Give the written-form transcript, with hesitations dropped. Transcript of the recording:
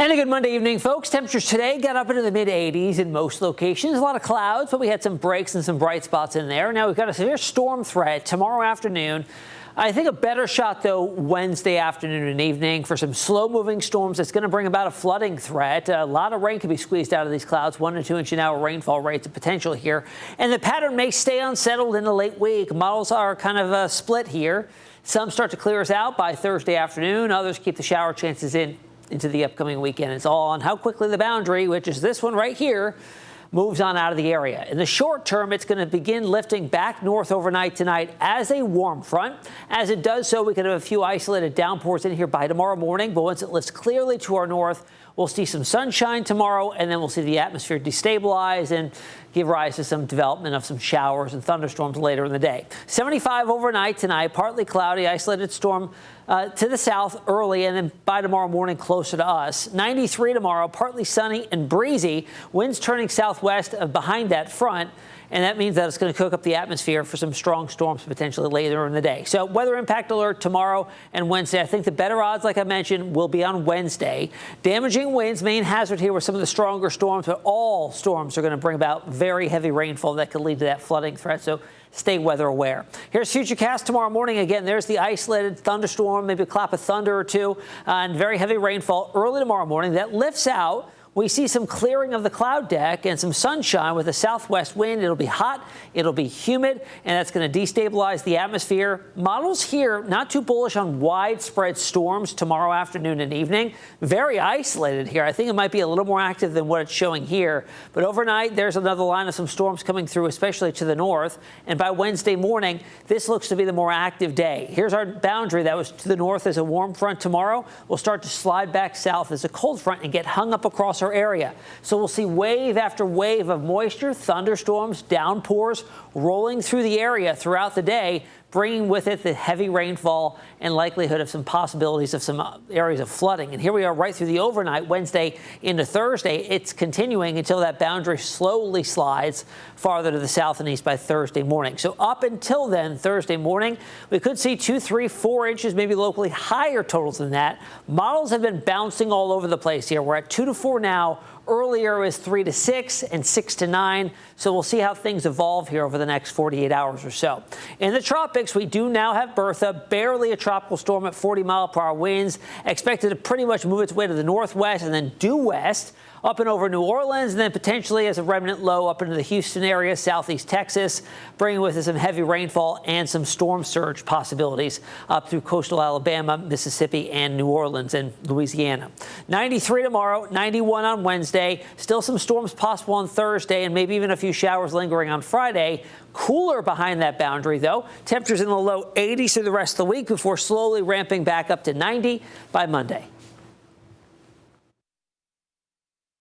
And a good Monday evening, folks. Temperatures today got up into the mid-80s in most locations. A lot of clouds, but we had some breaks and some bright spots in there. Now we've got a severe storm threat tomorrow afternoon. I think a better shot, though, Wednesday afternoon and evening for some slow-moving storms that's going to bring about a flooding threat. A lot of rain can be squeezed out of these clouds, 1 to 2 inch an hour rainfall rates of potential here. And the pattern may stay unsettled in the late week. Models are kind of split here. Some start to clear us out by Thursday afternoon. Others keep the shower chances into the upcoming weekend. It's all on how quickly the boundary, which is this one right here, moves on out of the area. In the short term, it's going to begin lifting back north overnight tonight as a warm front. As it does so, we could have a few isolated downpours in here by tomorrow morning. But once it lifts clearly to our north, we'll see some sunshine tomorrow, and then we'll see the atmosphere destabilize and give rise to some development of some showers and thunderstorms later in the day. 75 overnight tonight, partly cloudy, isolated storm to the south early, and then by tomorrow morning closer to us. 93 tomorrow, partly sunny and breezy. Winds turning southwest behind that front. And that means that it's going to cook up the atmosphere for some strong storms potentially later in the day. So weather impact alert tomorrow and Wednesday. I think the better odds, like I mentioned, will be on Wednesday. Damaging winds, main hazard here with some of the stronger storms, but all storms are going to bring about very heavy rainfall that could lead to that flooding threat. So stay weather aware. Here's Futurecast tomorrow morning. Again, there's the isolated thunderstorm, maybe a clap of thunder or two, and very heavy rainfall early tomorrow morning. That lifts out. We see some clearing of the cloud deck and some sunshine with a southwest wind. It'll be hot, it'll be humid, and that's going to destabilize the atmosphere. Models here not too bullish on widespread storms tomorrow afternoon and evening. Very isolated here. I think it might be a little more active than what it's showing here. But overnight, there's another line of some storms coming through, especially to the north. And by Wednesday morning, this looks to be the more active day. Here's our boundary that was to the north as a warm front tomorrow. We'll start to slide back south as a cold front and get hung up across our area. So we'll see wave after wave of moisture, thunderstorms, downpours rolling through the area throughout the day, bringing with it the heavy rainfall and likelihood of some possibilities of some areas of flooding. And here we are right through the overnight, Wednesday into Thursday. It's continuing until that boundary slowly slides farther to the south and east by Thursday morning. So up until then, Thursday morning, we could see 2, 3, 4 inches, maybe locally higher totals than that. Models have been bouncing all over the place here. We're at 2 to 4 now. Earlier it was 3 to 6 and 6 to 9. So we'll see how things evolve here over the next 48 hours or so. In the tropics, we do now have Bertha, barely a tropical storm at 40-mile-per-hour winds, expected to pretty much move its way to the northwest and then due west up and over New Orleans, and then potentially as a remnant low up into the Houston area, southeast Texas, bringing with it some heavy rainfall and some storm surge possibilities up through coastal Alabama, Mississippi, and New Orleans and Louisiana. 93 tomorrow, 91 on Wednesday. Still some storms possible on Thursday, and maybe even a few showers lingering on Friday. Cooler behind that boundary, though. Temperatures in the low 80s through the rest of the week before slowly ramping back up to 90 by Monday.